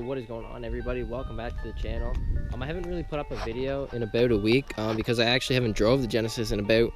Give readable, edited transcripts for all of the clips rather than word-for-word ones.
what is going on, everybody? Welcome back to the channel. I haven't really put up a video in about a week because I actually haven't drove the Genesis in about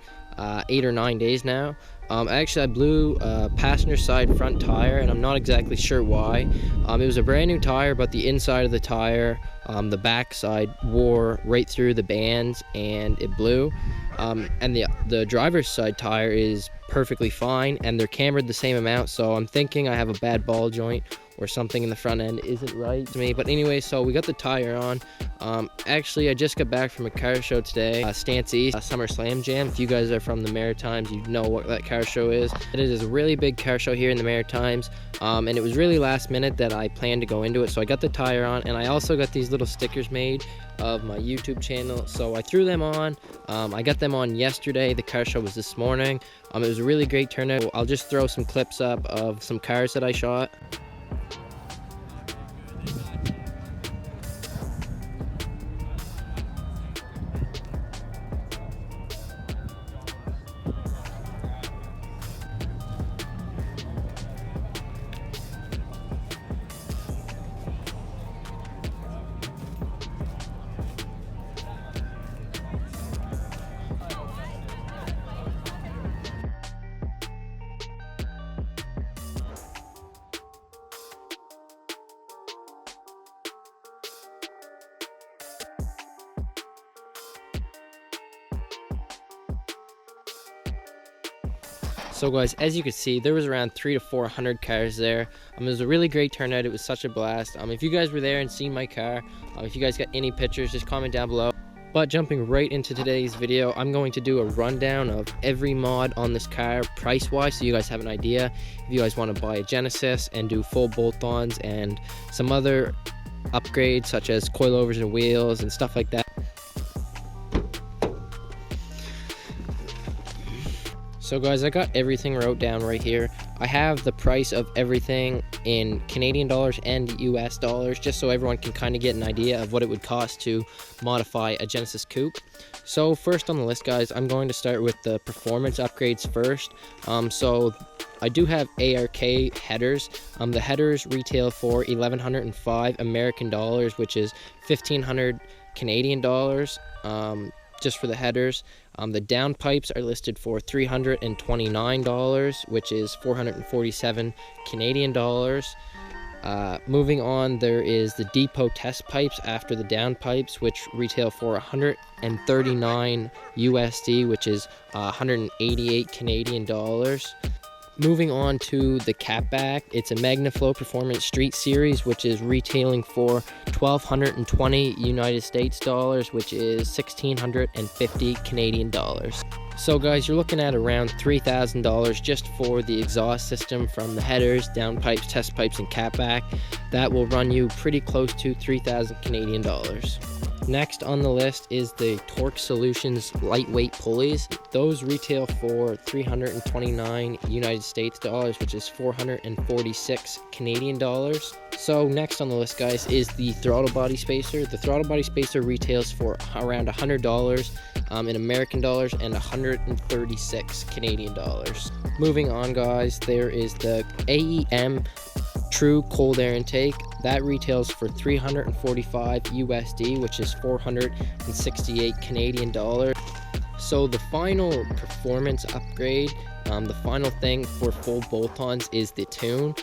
8 or 9 days now. I blew a passenger side front tire, and I'm not exactly sure why. It was a brand new tire, but the inside of the tire, the back side, wore right through the bands and it blew. And the driver's side tire is perfectly fine, and they're cambered the same amount, so I'm thinking I have a bad ball joint or something in the front end isn't right to me. But anyway, so we got the tire on. Actually, I just got back from a car show today, Stance East Summer Slam Jam. If you guys are from the Maritimes, you know what that car show is. It is a really big car show here in the Maritimes, and it was really last minute that I planned to go into it. So I got the tire on, and I also got these little stickers made of my YouTube channel, so I threw them on. I got them on yesterday. The car show was this morning. It was a really great turnout. I'll just throw some clips up of some cars that I shot. So guys, as you can see, there was around 300 to 400 cars there. It was a really great turnout. It was such a blast. If you guys were there and seen my car, if you guys got any pictures, just comment down below. But jumping right into today's video, I'm going to do a rundown of every mod on this car price-wise, so you guys have an idea. If you guys want to buy a Genesis and do full bolt-ons and some other upgrades such as coilovers and wheels and stuff like that. So guys, I got everything wrote down right here. I have the price of everything in Canadian dollars and US dollars, just so everyone can kind of get an idea of what it would cost to modify a Genesis Coupe. So first on the list, guys, I'm going to start with the performance upgrades first. So I do have ARK headers. The headers retail for 1,105 American dollars, which is 1,500 Canadian dollars. Just for the headers. The downpipes are listed for $329, which is 447 Canadian dollars. Moving on, there is the Depo test pipes after the downpipes, which retail for 139 USD, which is 188 Canadian dollars. Moving on to the catback, it's a Magnaflow Performance Street Series, which is retailing for 1,220 United States dollars, which is 1,650 Canadian dollars. So guys, you're looking at around $3,000 just for the exhaust system from the headers, downpipes, test pipes, and catback. That will run you pretty close to 3,000 Canadian dollars. Next on the list is the Torque Solutions lightweight pulleys. Those retail for 329 United States dollars, which is 446 Canadian dollars. So next on the list, guys, is the throttle body spacer. The throttle body spacer retails for around $100 in American dollars and 136 Canadian dollars. Moving on, guys, there is the Aem True Cold air intake. That retails for 345 USD, which is 468 Canadian dollars. So the final performance upgrade, the final thing for full bolt-ons is the tune.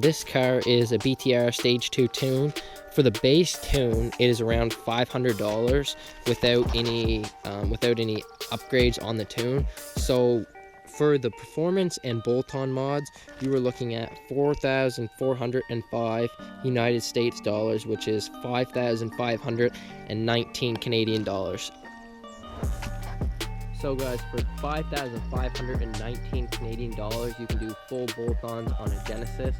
This car is a BTR Stage 2 tune. For the base tune, it is around $500 without any upgrades on the tune. So for the performance and bolt-on mods, you were looking at 4,405 United States dollars, which is 5,519 Canadian dollars. So guys, for 5,519 Canadian dollars, you can do full bolt-ons on a Genesis.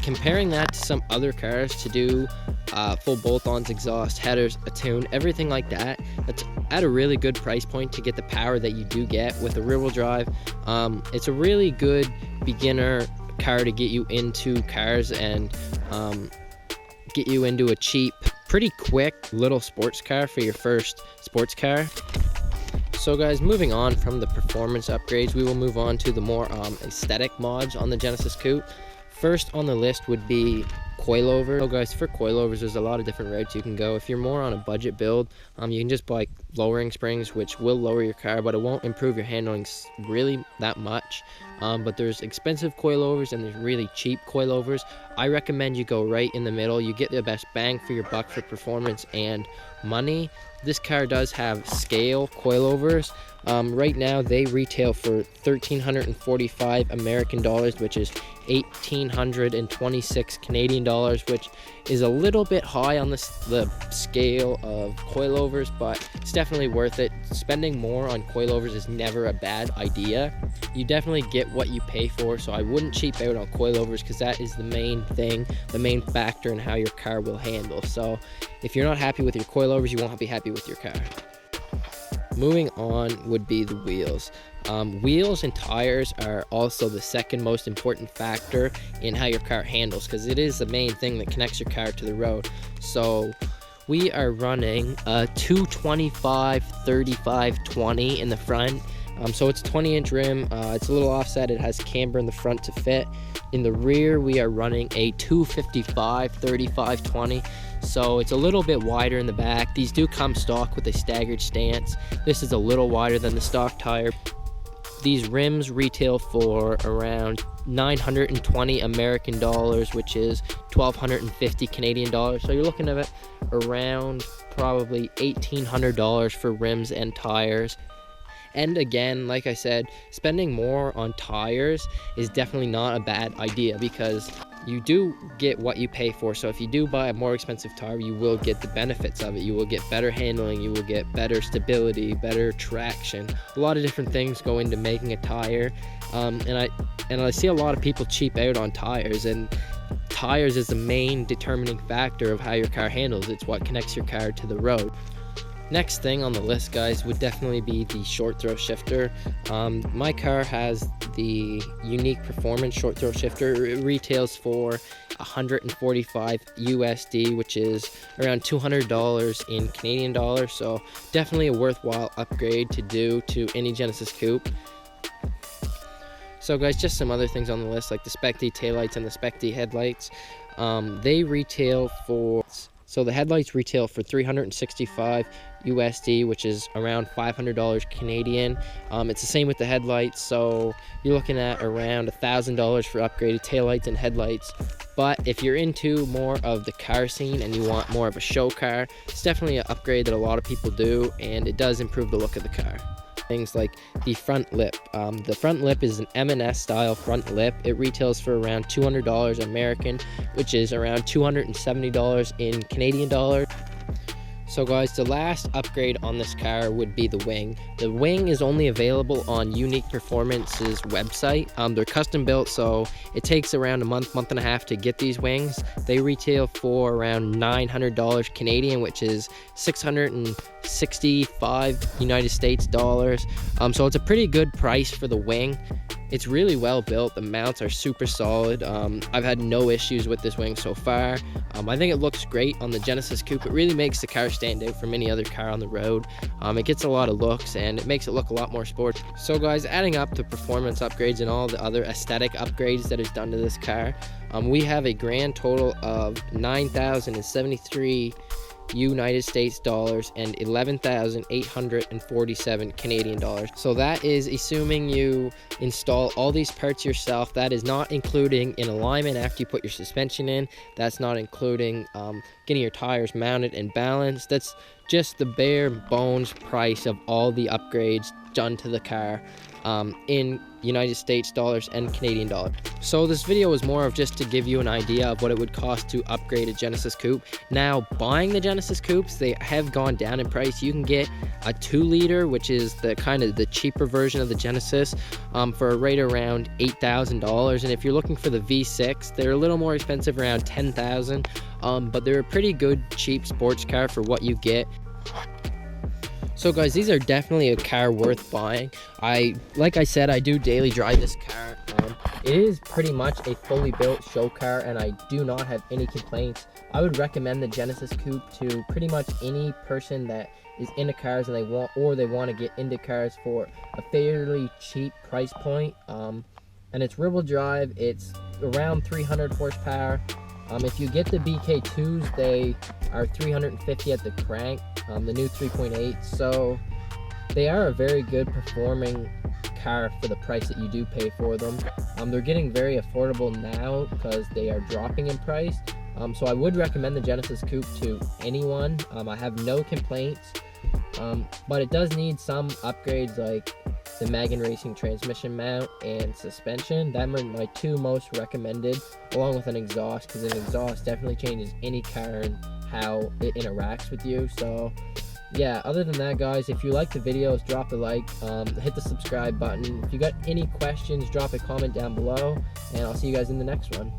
Comparing that to some other cars to do full bolt-ons, exhaust, headers, a tune, everything like that, that's at a really good price point to get the power that you do get with a rear-wheel drive. It's a really good beginner car to get you into cars and get you into a cheap, pretty quick little sports car for your first sports car. So guys, moving on from the performance upgrades, we will move on to the more aesthetic mods on the Genesis Coupe. First on the list would be coilovers. So guys, for coilovers, there's a lot of different routes you can go. If you're more on a budget build, you can just buy lowering springs, which will lower your car, but it won't improve your handling really that much. But there's expensive coilovers and there's really cheap coilovers. I recommend you go right in the middle. You get the best bang for your buck for performance and money. This car does have scale coilovers. Right now they retail for 1,345 American dollars, which is 1,826 Canadian dollars, which is a little bit high on the scale of coilovers, but it's definitely worth it. Spending more on coilovers is never a bad idea. You definitely get what you pay for, so I wouldn't cheap out on coilovers because that is the main thing, the main factor in how your car will handle. So if you're not happy with your coilovers, you won't be happy with your car. Moving on would be the wheels. Wheels and tires are also the second most important factor in how your car handles, because it is the main thing that connects your car to the road. So we are running a 225/35/20 in the front. So it's 20-inch rim. It's a little offset. It has camber in the front to fit. In the rear, we are running a 255/35/20. So it's a little bit wider in the back. These do come stock with a staggered stance. This is a little wider than the stock tire. These rims retail for around 920 American dollars, which is 1,250 Canadian dollars. So you're looking at around probably $1,800 for rims and tires. And again, like I said, spending more on tires is definitely not a bad idea because you do get what you pay for. So if you do buy a more expensive tire, you will get the benefits of it. You will get better handling, you will get better stability, better traction. A lot of different things go into making a tire. And I see a lot of people cheap out on tires, and tires is the main determining factor of how your car handles. It's what connects your car to the road. Next thing on the list, guys, would definitely be the short throw shifter. My car has the Uniq performance short throw shifter. It retails for 145 USD, which is around $200 in Canadian dollars. So definitely a worthwhile upgrade to do to any Genesis Coupe. So guys, just some other things on the list, like the Spec D taillights and the Spec D headlights. They retail for... So the headlights retail for 365 USD, which is around $500 Canadian. It's the same with the headlights, so you're looking at around $1,000 for upgraded taillights and headlights. But if you're into more of the car scene and you want more of a show car, it's definitely an upgrade that a lot of people do, and it does improve the look of the car. Things like the front lip. The front lip is an M&S style front lip. It retails for around $200 American, which is around $270 in Canadian dollars. So guys, the last upgrade on this car would be the wing. The wing is only available on Uniq Performance's website. They're custom built, so it takes around a month and a half to get these wings. They retail for around $900 Canadian, which is 665 United States dollars. So it's a pretty good price for the wing. It's really well built. The mounts are super solid. I've had no issues with this wing so far. I think it looks great on the Genesis Coupe. It really makes the car stand out from any other car on the road. It gets a lot of looks and it makes it look a lot more sporty. So guys, adding up the performance upgrades and all the other aesthetic upgrades that is done to this car, we have a grand total of 9,073 United States dollars and 11,847 Canadian dollars. So that is assuming you install all these parts yourself. That is not including an alignment after you put your suspension in. That's not including getting your tires mounted and balanced. That's just the bare bones price of all the upgrades done to the car in United States dollars and Canadian dollars. So this video was more of just to give you an idea of what it would cost to upgrade a Genesis Coupe. Now, buying the Genesis Coupes, they have gone down in price. You can get a 2-liter, which is the kind of the cheaper version of the Genesis, for right around $8,000. And if you're looking for the V6, they're a little more expensive, around $10,000. But they're a pretty good cheap sports car for what you get. So guys, these are definitely a car worth buying. Like I said, I do daily drive this car. It is pretty much a fully built show car, and I do not have any complaints. I would recommend the Genesis Coupe to pretty much any person that is into cars and they want to get into cars for a fairly cheap price point. And it's rear-wheel drive. It's around 300 horsepower. If you get the BK2s, they are $350 at the crank, the new 3.8, so they are a very good performing car for the price that you do pay for them. They're getting very affordable now because they are dropping in price. So I would recommend the Genesis Coupe to anyone. I have no complaints, but it does need some upgrades like the Magnum Racing transmission mount and suspension. That are my two most recommended, along with an exhaust, because an exhaust definitely changes any car and how it interacts with you. So yeah, other than that, guys, if you like the videos, drop a like, hit the subscribe button. If you got any questions, drop a comment down below, and I'll see you guys in the next one.